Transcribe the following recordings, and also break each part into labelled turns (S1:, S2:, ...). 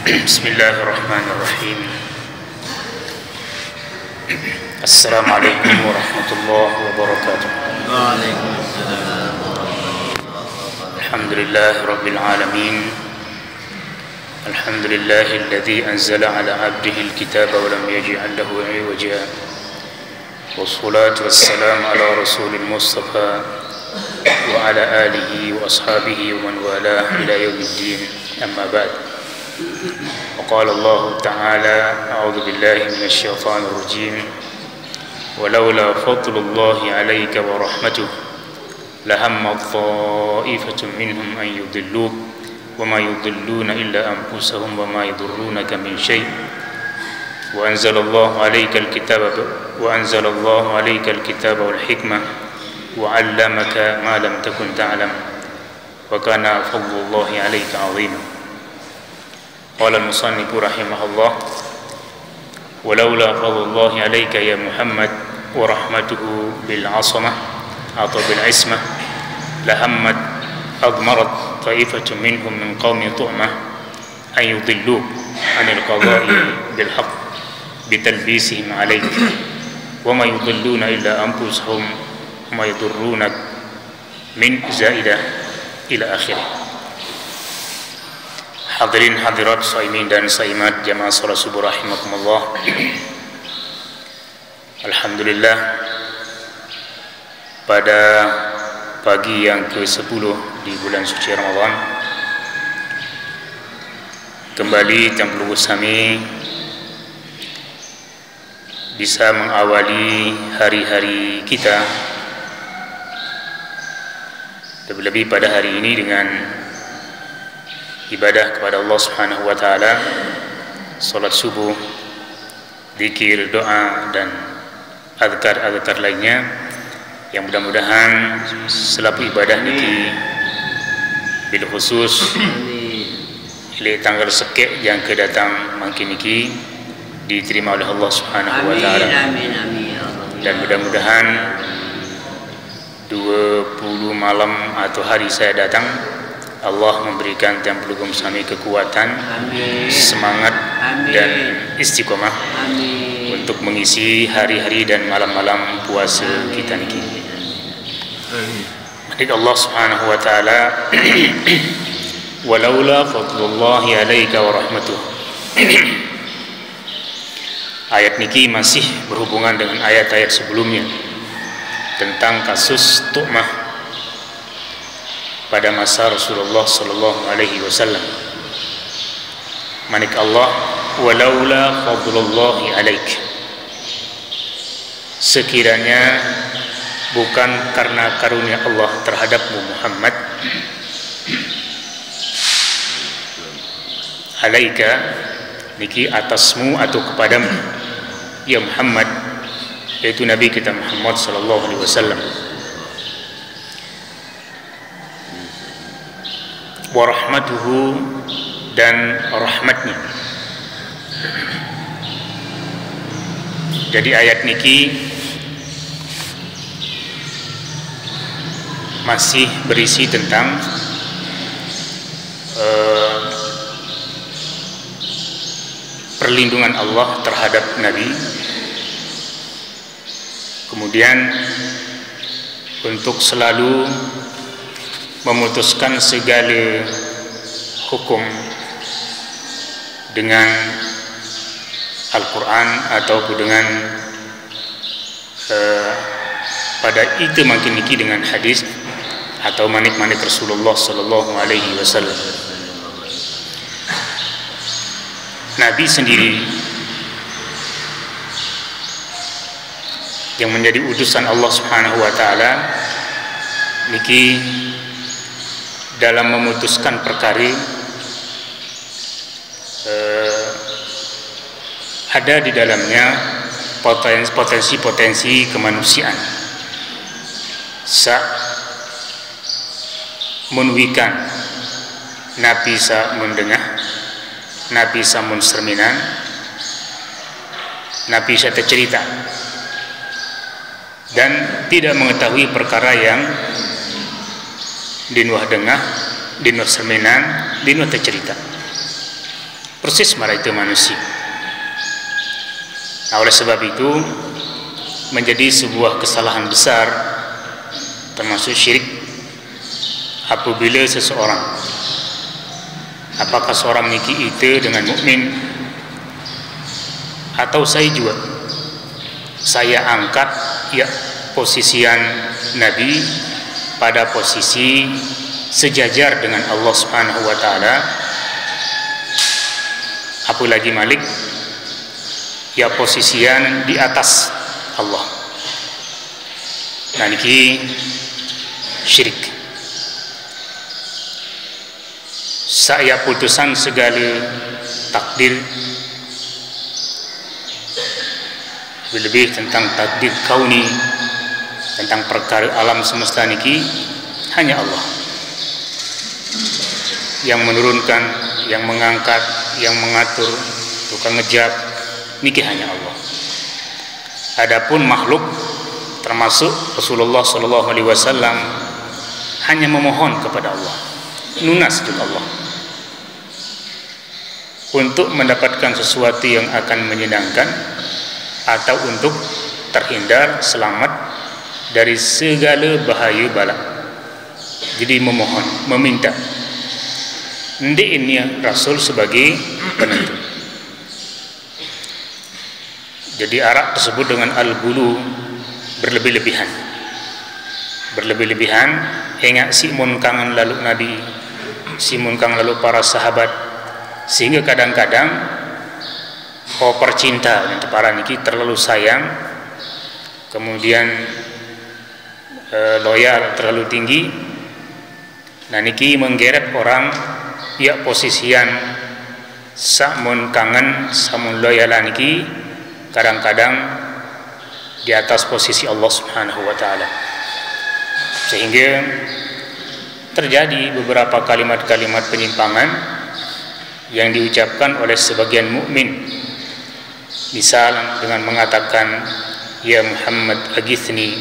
S1: Bismillahirrahmanirrahim. Assalamualaikum warahmatullahi wabarakatuh.
S2: Waalaikumsalam.
S1: Alhamdulillah rabbil alamin. Alhamdulillahilladzi anzala ala 'abdihi al-kitaba wa lam yaj'al lahu 'iwaja. Wassalatu wassalamu ala rasulil mustafa wa ala alihi wa ashabihi wa man walah ila yaumiddin. Amma ba'd. وقال الله تعالى أعوذ بالله من الشيطان الرجيم ولولا فضل الله عليك ورحمته لهم طائفة منهم أن يضلوك وما يضلون إلا أنفسهم وما يضرونك من شيء وأنزل الله عليك الكتاب والحكمة وعلمك ما لم تكن تعلم وكان فضل الله عليك عظيما. Qala al-musannif rahimahullah walaula fadlullahi alayka ya Muhammad wa rahmatuhu bil 'asamah atau bil 'ismah lahammat admarat ta'ifatun minhum min qaumi tu'mah an yudilluk 'anil qada'i bil haqq bitalbisihim 'alayk wa ma yudilluna illa anfusahum wa ma yadurrunak min zaidah ila akhirih. Hadirin hadirat saimin dan saimat jamaah salat subuh rahimakumullah. Alhamdulillah, pada pagi yang ke-10 di bulan suci Ramadan kembali Tempel Gusami bisa mengawali hari-hari kita, terlebih pada hari ini dengan ibadah kepada Allah Subhanahu wa taala, salat subuh, zikir, doa dan azkar lainnya yang mudah-mudahan selaku ibadah niki bil khusus ile tanggal sekek yang kedatang mangkin niki diterima oleh Allah Subhanahu wa taala. Dan mudah-mudahan 20 malam atau hari saya datang, Allah memberikan Tempel Gusami kekuatan, semangat dan istiqomah untuk mengisi hari-hari dan malam-malam puasa kita niki. Maka Allah Subhanahu wa taala walaula fadlullahi alayka wa rahmatuh. Ayat niki masih berhubungan dengan ayat-ayat sebelumnya tentang kasus tu'mah pada masa Rasulullah sallallahu alaihi wasallam. Manik Allah walaula fadlullahi alaik, sekiranya bukan karena karunia Allah terhadapmu Muhammad, alaika niki atasmu atau kepadamu ya Muhammad, yaitu Nabi kita Muhammad sallallahu alaihi wasallam, wa rahmatuhu dan rahmatnya. Jadi ayat niki masih berisi tentang perlindungan Allah terhadap Nabi, kemudian untuk selalu memutuskan segala hukum dengan Al-Quran ataupun dengan pada itu makin niki dengan hadis atau manik-manik Rasulullah sallallahu alaihi wasallam. Nabi sendiri yang menjadi utusan Allah Subhanahu wa taala niki dalam memutuskan perkara ada di dalamnya potensi kemanusiaan sa menwikan Nabi sa mendengah, Nabi sa munserminan, Nabi sa tercerita dan tidak mengetahui perkara yang dinuah dengah, dinuah serminan, dinuah tercerita. persis marah itu manusia. Nah, oleh sebab itu menjadi sebuah kesalahan besar termasuk syirik apabila seseorang, apakah seorang niki itu dengan mukmin atau saya juga, saya angkat ya posisian Nabi pada posisi sejajar dengan Allah Subhanahu wa taala, apalagi Malik ya posisian di atas Allah. Nah, niki syirik. Saya putusan segala takdir, lebih tentang takdir kauni, tentang perkara alam semesta niki hanya Allah yang menurunkan, yang mengangkat, yang mengatur, tukang ngejab, niki hanya Allah. Adapun makhluk termasuk Rasulullah SAW hanya memohon kepada Allah, nunas juga Allah untuk mendapatkan sesuatu yang akan menyenangkan atau untuk terhindar selamat dari segala bahaya bala. Jadi memohon, meminta. Ini Rasul sebagai penentu. Jadi arak tersebut dengan al-bulu, berlebih-lebihan. Berlebih-lebihan, hingga simun kangen lalu Nabi, simun kangen lalu para sahabat, sehingga kadang-kadang percinta untuk para niki terlalu sayang, kemudian loyal terlalu tinggi. Nah, niki menggeret orang ya posisian samun kangen, samun loyal niki kadang-kadang di atas posisi Allah Subhanahu wa taala, sehingga terjadi beberapa kalimat-kalimat penyimpangan yang diucapkan oleh sebagian mukmin. Misal dengan mengatakan ya Muhammad agithni,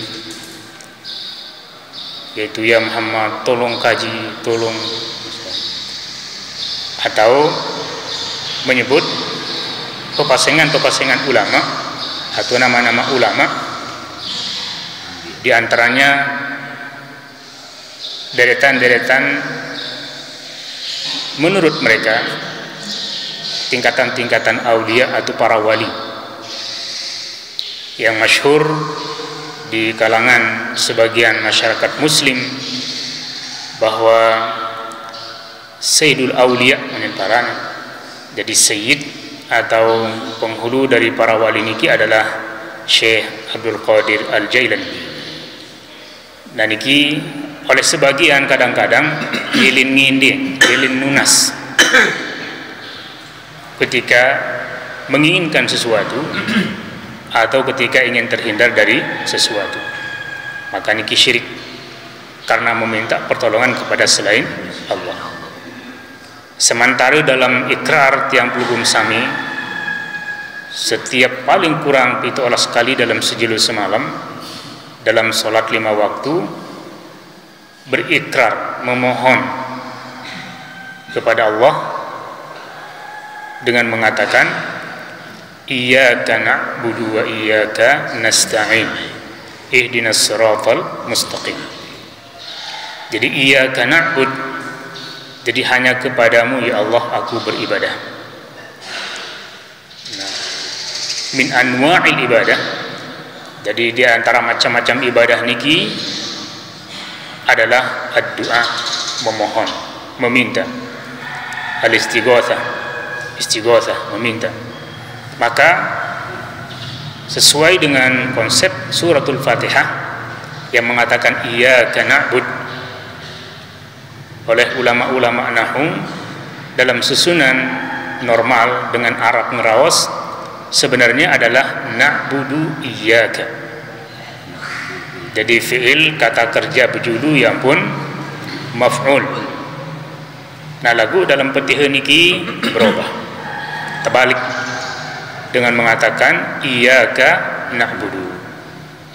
S1: yaitu ya Muhammad tolong kaji, tolong, atau menyebut pepasengan ulama atau nama-nama ulama, di antaranya deretan-deretan menurut mereka tingkatan-tingkatan aulia atau para wali yang masyhur di kalangan sebagian masyarakat muslim, bahwa Sayyidul Aulia menentarana, jadi Sayyid atau penghulu dari para wali niki adalah Syekh Abdul Qadir Al-Jailani. Dan niki oleh sebagian kadang-kadang lilin nginding, lilin nunas ketika menginginkan sesuatu atau ketika ingin terhindar dari sesuatu, maka niki syirik karena meminta pertolongan kepada selain Allah. Sementara dalam ikrar tiang pelugum sami, setiap paling kurang 7 kali dalam sejulu semalam dalam solat 5 waktu berikrar memohon kepada Allah dengan mengatakan iyyaka na'budu wa iyyaka nasta'in ihdinas siratal mustaqim. Jadi iyyaka na'bud, jadi hanya kepadamu ya Allah aku beribadah. Nah, min anwa'il ibadah, jadi di antara macam-macam ibadah niki adalah ad-du'a, memohon, meminta, al-istighatsah, istighatsah, meminta. Maka sesuai dengan konsep suratul Fatihah yang mengatakan iyyaka na'bud, oleh ulama-ulama nahwu dalam susunan normal dengan Arab ngerawas sebenarnya adalah na'budu iyyaka. Jadi fi'il kata kerja berjulu yang pun maf'ul. Nah, lagu dalam petiha niki berubah, terbalik dengan mengatakan iyyaka na'budu.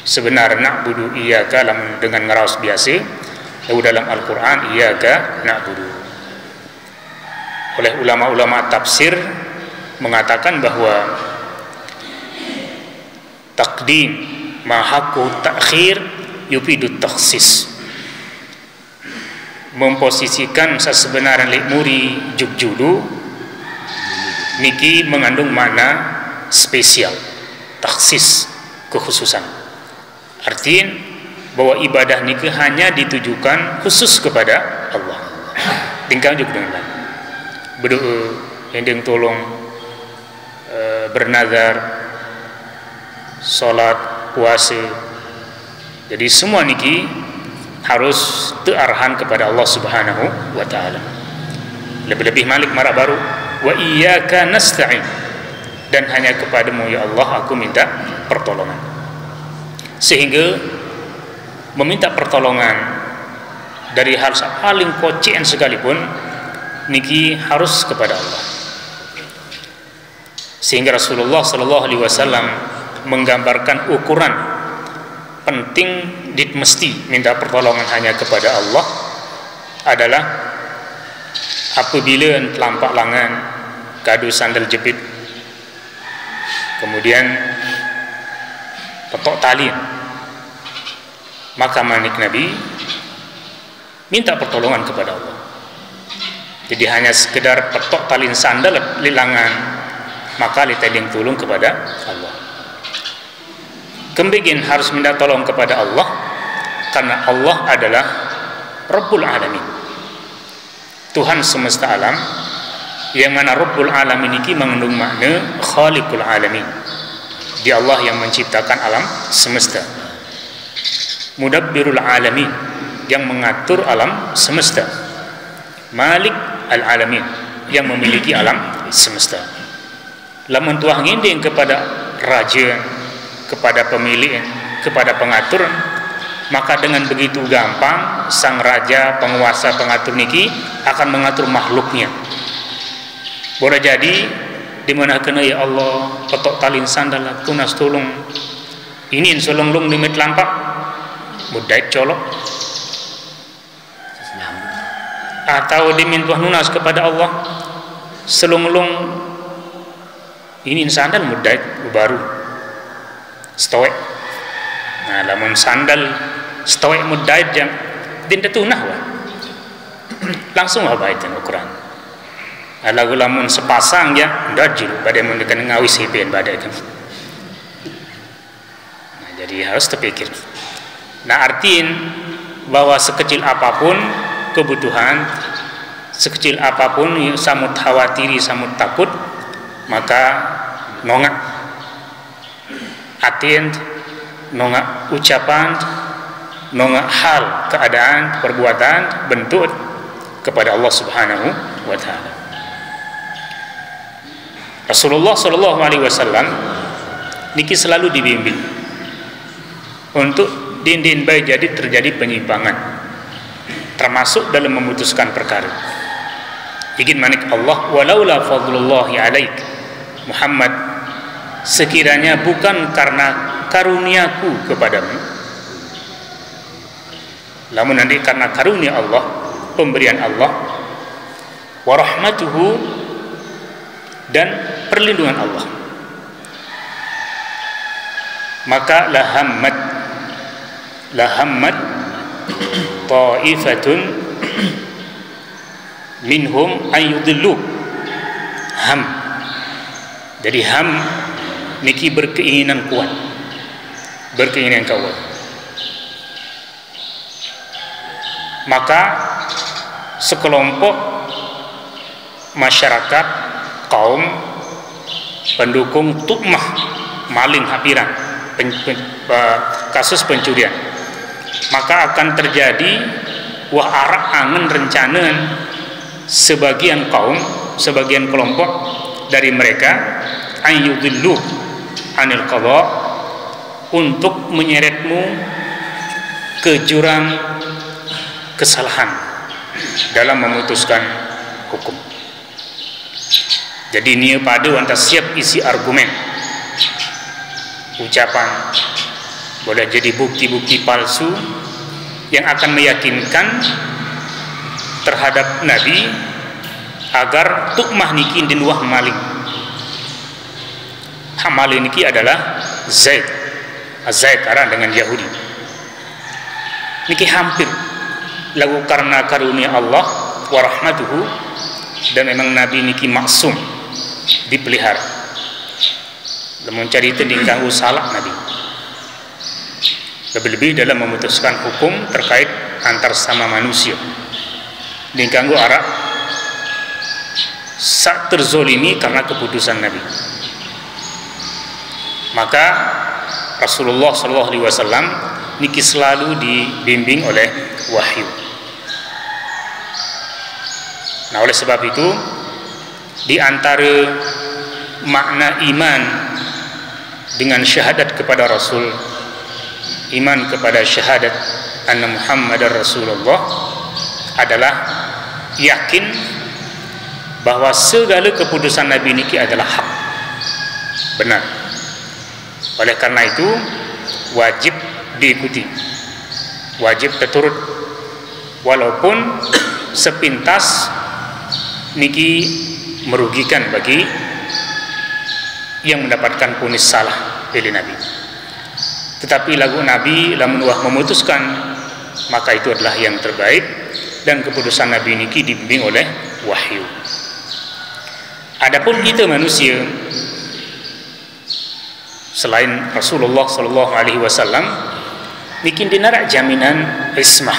S1: Sebenarnya na'budu iyyaka dengan ngerawas biasa, lalu dalam Al-Quran iyyaka na'budu. oleh ulama-ulama tafsir mengatakan bahwa taqdim ma haqqu ta'khir yufidu takhsis, memposisikan sesebenarnya lek muri jugjulu niki mengandung makna spesial, takhsis, kekhususan. Artinya bahwa ibadah niki hanya ditujukan khusus kepada Allah. Tinggal juga dengan berdoa, hendeng tolong, bernazar, salat, puasa. Jadi semua niki harus terarahan kepada Allah Subhanahu wa taala. Lebih-lebih Malik marah baru, wa iyyaka nasta'in, dan hanya kepadamu ya Allah aku minta pertolongan. Sehingga meminta pertolongan dari hal paling kocen sekalipun niki harus kepada Allah. Sehingga Rasulullah sallallahu alaihi wasallam menggambarkan ukuran penting mesti minta pertolongan hanya kepada Allah adalah apabila telampak langan kadu sandal jepit, kemudian petok tali, maka manik Nabi minta pertolongan kepada Allah. Jadi hanya sekedar petok tali sandal lilangan, maka litading tolong kepada Allah. Kembigin harus minta tolong kepada Allah karena Allah adalah Rabbul Alamin, Tuhan semesta alam, yang mana Rabbul Alamin ini mengandung makna Khaliqul Alamin. Dia Allah yang menciptakan alam semesta, Mudabbirul Alamin, yang mengatur alam semesta, Malik Al-Alamin, yang memiliki alam semesta. Lamun tuah nginding kepada raja, kepada pemilik, kepada pengatur, maka dengan begitu gampang sang raja, penguasa, pengatur niki akan mengatur makhluknya. Boleh jadi dimana kena ya Allah petok talin sandal tunas tolong ini solong lung limit lampak mudait colok, atau diminta nunas kepada Allah selung-lung ini sandal mudait baru stoek. Nah, lamun sandal stoek mudait yang dinda tunah wah langsung apa itu ukuran. Lagu lamun sepasang ya dajil pada mendekan ngawis hipen pada itu. Nah, jadi harus terpikir. Nah, artiin bahwa sekecil apapun kebutuhan, sekecil apapun yang samut khawatiri, samut takut, maka nongak atin, nongak ucapan, nongak hal, keadaan, perbuatan, bentuk kepada Allah Subhanahu wa taala. Rasulullah sallallahu alaihi wasallam niki selalu dibimbing untuk din baik jadi terjadi penyimpangan, termasuk dalam memutuskan perkara. Ingin manik Allah, walaula fadlullahi alaik Muhammad, sekiranya bukan karena karuniaku kepadamu, lamun nanti karena karunia Allah, pemberian Allah, wa rahmatuhu, dan perlindungan Allah, maka lahammat ta'ifatun minhum ayyudillu. Ham, jadi ham niki berkeinginan kuat, berkeinginan kuat, maka sekelompok masyarakat, kaum pendukung tukmah maling hapiran, kasus pencurian, maka akan terjadi wah arak angen rencanaan sebagian kaum, sebagian kelompok dari mereka ayyudillu anil qadha, untuk menyeretmu ke jurang kesalahan dalam memutuskan hukum. Jadi nia pada anta siap isi argumen, ucapan, boleh jadi bukti-bukti palsu yang akan meyakinkan terhadap Nabi agar tukmah niki din wah maling. Maling niki adalah Zaid. Zaid aran dengan Yahudi. Niki hampir lagu karena karunia Allah wa rahmatuhu, dan memang Nabi niki maksum, dipelihara. Lamun cari tending kanggo salah Nabi. Lebih-lebih dalam memutuskan hukum terkait antar sama manusia. Ding kanggo arak sak terzolimi karena keputusan Nabi. Maka Rasulullah SAW niki selalu dibimbing oleh wahyu. Nah, oleh sebab itu di antara makna iman dengan syahadat kepada Rasul, iman kepada syahadat anna Muhammadar Rasulullah adalah yakin bahwa segala keputusan Nabi niki adalah hak, benar. Oleh karena itu wajib diikuti, wajib terturut, walaupun sepintas niki merugikan bagi yang mendapatkan vonis salah oleh Nabi. Tetapi lagu Nabi lamun wah memutuskan, maka itu adalah yang terbaik, dan keputusan Nabi niki dibimbing oleh wahyu. Adapun kita manusia, selain Rasulullah SAW, niki dinarak jaminan ismah.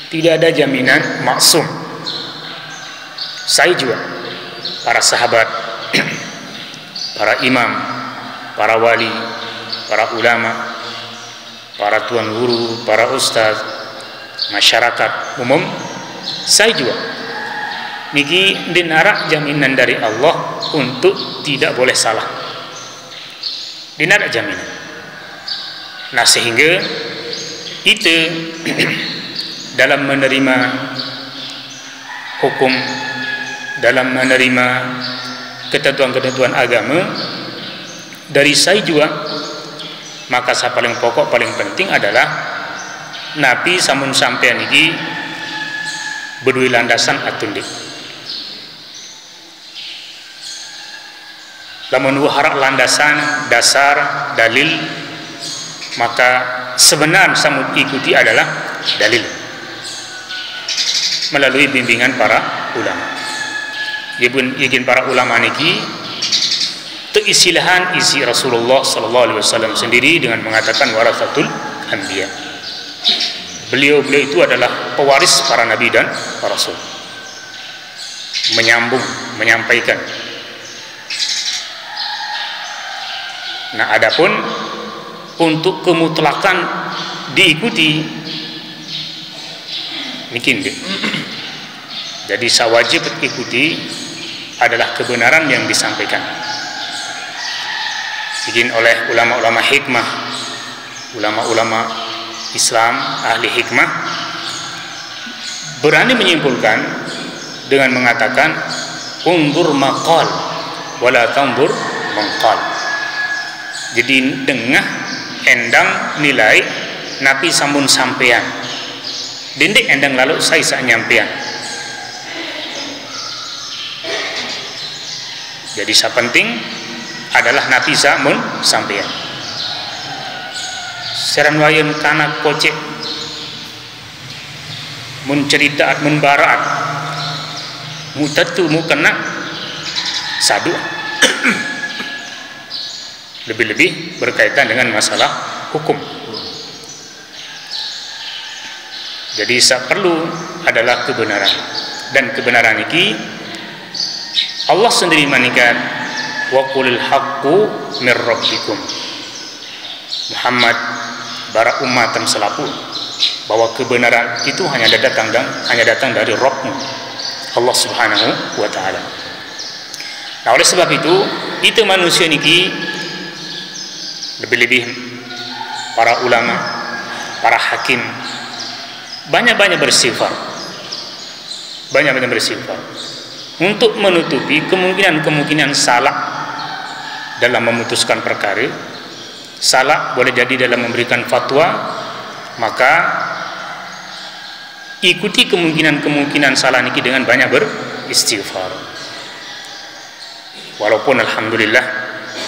S1: Tidak ada jaminan maksum. Saya juga, para sahabat, para imam, para wali, para ulama, para tuan guru, para ustaz, masyarakat umum, saya juga niki dinarak jaminan dari Allah untuk tidak boleh salah. Dinarak jaminan. Nah, sehingga itu dalam menerima hukum, dalam menerima ketentuan-ketentuan agama dari saya juga, maka saya paling pokok, paling penting adalah Nabi samun sampean iki berdua landasan atundik. Lamun harak landasan dasar dalil, maka sebenar samud ikuti adalah dalil melalui bimbingan para ulama. Izin para ulama niki teisilahan isi Rasulullah SAW sendiri dengan mengatakan warasatul anbiya. Beliau-beliau itu adalah pewaris para nabi dan para rasul, menyambung, menyampaikan. Nah, adapun untuk kemutlakan diikuti mungkin deh. Jadi sawajib ikuti adalah kebenaran yang disampaikan. Izin oleh ulama-ulama hikmah, ulama-ulama Islam, ahli hikmah, berani menyimpulkan dengan mengatakan undur maqal wala tandur maqal. Jadi dengah endang nilai Nabi sampun sampean, dindik endang lalu saya sak nyampean. Jadi sa penting adalah Nabi sampun sampean. Seran wayan kanak kocek mun ceritaat mun baraat mutatu mu kena sadu. Lebih-lebih berkaitan dengan masalah hukum. Jadi perlu adalah kebenaran, dan kebenaran ini Allah sendiri manikan wa qulil haqqu mir rabbikum. Muhammad bara umatam selaku bahwa kebenaran itu hanya datang dari Rabbmu, Allah Subhanahu wa taala. Nah, oleh sebab itu manusia niki lebih-lebih para ulama, para hakim banyak-banyak bersifat untuk menutupi kemungkinan salah dalam memutuskan perkara. Salah boleh jadi dalam memberikan fatwa, maka ikuti kemungkinan salah niki dengan banyak beristighfar. Walaupun alhamdulillah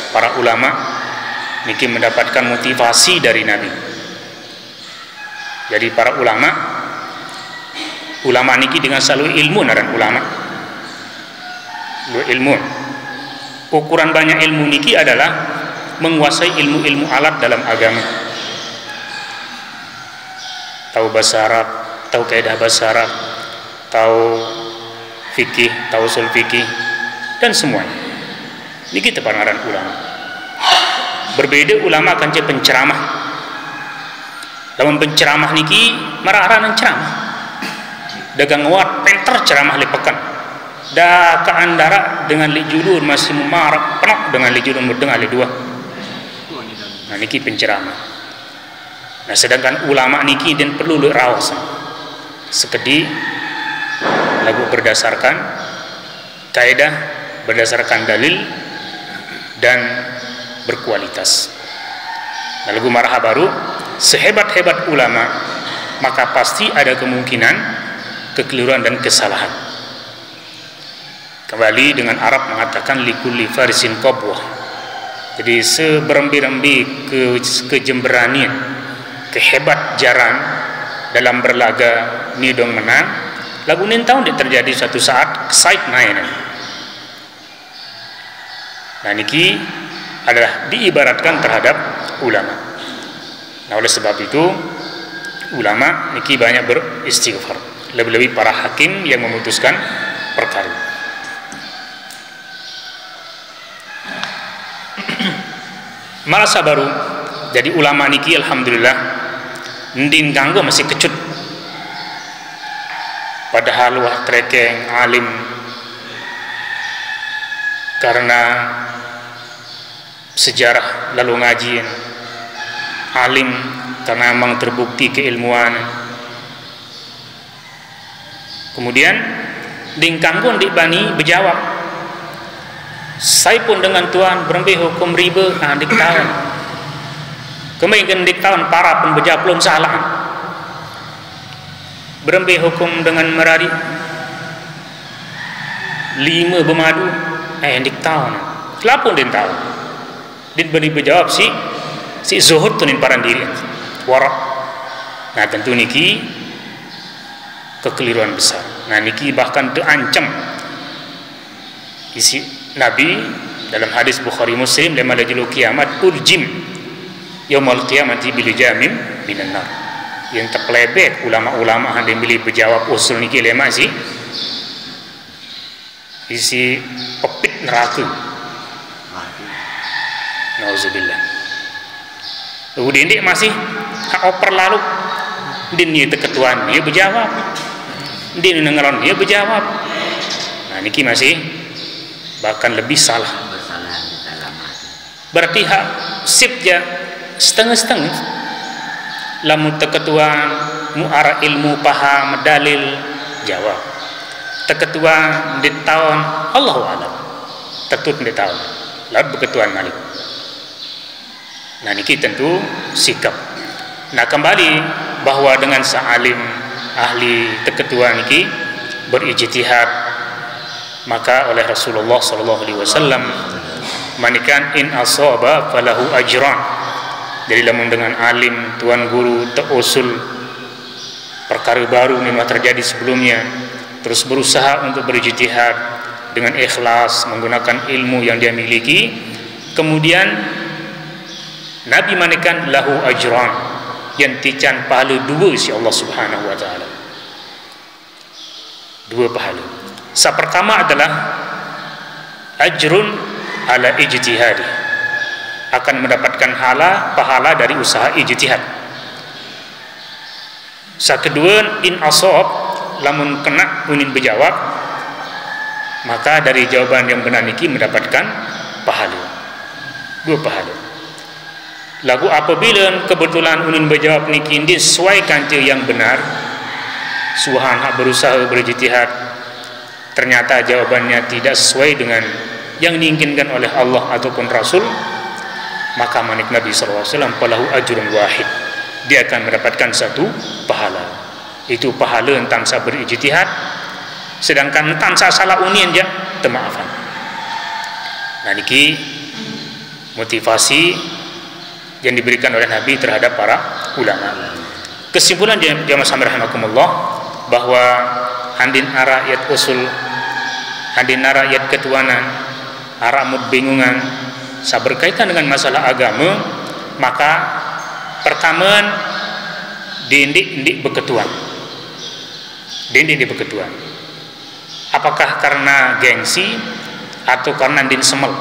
S1: para ulama niki mendapatkan motivasi dari Nabi. Jadi para ulama niki dengan selalu ilmu naran ulama. Ilmu. Ukuran banyak ilmu niki adalah menguasai ilmu-ilmu alat dalam agama. Tahu bahasa Arab, tahu kaidah bahasa Arab, tahu fikih, tahu usul fikih, dan semuanya. Niki tepangaran ulama. Berbeda ulama akan jadi penceramah. Lawan penceramah niki marah-arahan ceramah. Dagang wat penter ceramah lepekan. Da ka andara dengan li julur masih memarah penuh dengan li julur dengan li dua. Nah niki penceramah. Nah sedangkan ulama niki dan perlu rawas. Sekedi lagu berdasarkan kaidah, berdasarkan dalil dan berkualitas. Nah lagu marah baru sehebat-hebat ulama maka pasti ada kemungkinan kekeliruan dan kesalahan. Kembali dengan Arab mengatakan likulli farisin qabwah. Jadi seberembi-rembi kejemberanian, kehebat jaran dalam berlaga nidong menang, lagu nintau terjadi suatu saat side main. Nah niki adalah diibaratkan terhadap ulama. Nah oleh sebab itu ulama niki banyak beristighfar, lebih-lebih para hakim yang memutuskan perkara. Merasa baru jadi ulama niki alhamdulillah ndin ganggu masih kecut, padahal wah trekeng alim karena sejarah lalu ngajian, alim karena memang terbukti keilmuan. Kemudian ndin ganggu ndik bani berjawab, saya pun dengan Tuhan berembi hukum riba dik tahun. Kemarin dik tahun para pun berjawab belum salah. Berembi hukum dengan merari 5 bermadu dik tahun. Kelapun din tahun. Din beri berjawab si zuhud tunin paran diri. Warak. Nah tentu niki kekeliruan besar. Nah niki bahkan terancam isi Nabi dalam hadis Bukhari Muslim lama lajul kiamat urjim yaumul qiyamati bil jamim minan nar. Yang terpelebet ulama-ulama hendak beli berjawab usul niki lema sih isi pepit neraka. Nauzubillah. Kemudian dia masih hak oper lalu din ni ketuaan dia berjawab. Din nengalon dia berjawab. Nah niki masih bahkan lebih salah. Berarti hak sip je setengah-setengah. Lamun teketuan muara ilmu paham dalil jawab. Teketuan di tahun Allahu a'lam. Tetut di tahun. Lalu beketuan malik. Nah niki tentu sikap. Nah kembali bahwa dengan sa'alim ahli teketuan niki berijtihad, maka oleh Rasulullah SAW manikan in asaba falahu ajran. Jadi lamun dengan alim tuan guru teusul perkara baru yang terjadi sebelumnya, terus berusaha untuk berijtihad dengan ikhlas menggunakan ilmu yang dia miliki, kemudian Nabi manikan lahu ajran, yang tican pahala 2 si Allah Subhanahu wa taala. 2 pahala. Sa pertama adalah ajrun ala ijtihadi, akan mendapatkan pahala dari usaha ijtihad. Sa kedua in asab, lamun kena unin berjawab, maka dari jawaban yang benar niki mendapatkan pahala. 2 pahala. Lagu apabila kebetulan unin berjawab niki disesuaikan yang benar, suhan hak berusaha berijtihad, ternyata jawabannya tidak sesuai dengan yang diinginkan oleh Allah ataupun Rasul, maka manik Nabi SAW falahu ajrun wahid, dia akan mendapatkan 1 pahala. Itu pahala tentang sabar ijtihad, sedangkan tansa salah unian ja temaafan. Nah niki motivasi yang diberikan oleh Nabi terhadap para ulama. Kesimpulan jamaah sampai rahimakumullah bahwa handin rakyat usul, handin rakyat ketuanan, aramut bingungan berkaitan dengan masalah agama, maka pertama diindik beketuan. Diindik beketuan. Apakah karena gengsi atau karena din semel?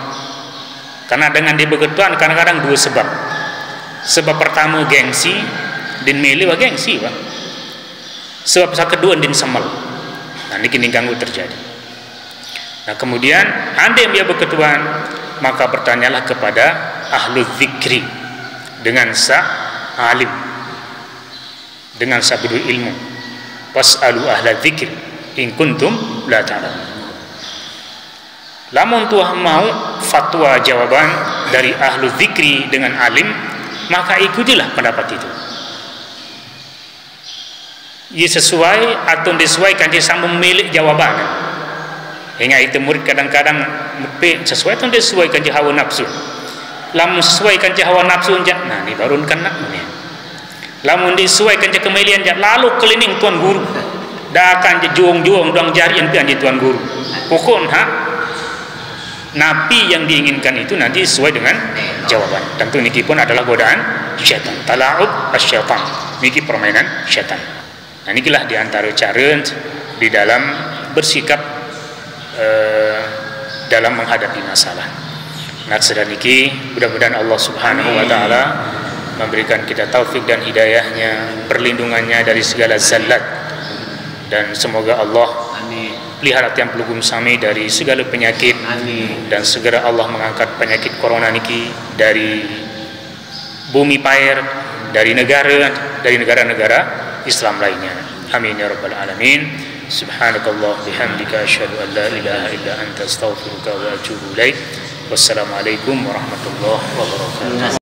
S1: Karena dengan di beketuan kadang-kadang dua sebab. Sebab pertama gengsi, din milih wa gengsi wa. Sebab kedua din semel. Nah ini kini ganggu terjadi. Nah kemudian andai dia beketuan, maka bertanyalah kepada ahlu zikri dengan alim, dengan sabdu ilmu. Was'alu ahla zikri in kuntum la ta'lamun. Lamun tuah mau fatwa jawaban dari ahlu zikri dengan alim, maka ikutilah pendapat itu. Ia sesuai atau disesuaikan dia sama memilih jawaban. Hingga itu murid kadang-kadang sesuai atau disesuaikan je hawa nafsu. Lamun sesuaikan je hawa nafsu nah ni baru kena ni. Lamun disesuaikan je kemilian lalu keliling tuan guru. Dah akan je juang-juang dong jarian pian je tuan guru. Pokon napi yang diinginkan itu nanti sesuai dengan jawaban. Tentu niki pun adalah godaan syaitan. Tala'ub asyaitan. Niki permainan syaitan. Nah inilah diantara cara di dalam bersikap dalam menghadapi masalah. Nah sedemikian mudah-mudahan Allah Subhanahu wa taala memberikan kita taufik dan hidayahnya, perlindungannya dari segala zallat, dan semoga Allah pelihara tiang pelugum sami dari segala penyakit. Dan segera Allah mengangkat penyakit corona niki dari bumi pair, dari negara-negara Islam lainnya. Amin ya rabbal alamin. Subhanakallah bihamdika asyhadu an la ilaha illa anta astaghfiruka wa atubu ilaik. Wassalamualaikum warahmatullahi wabarakatuh.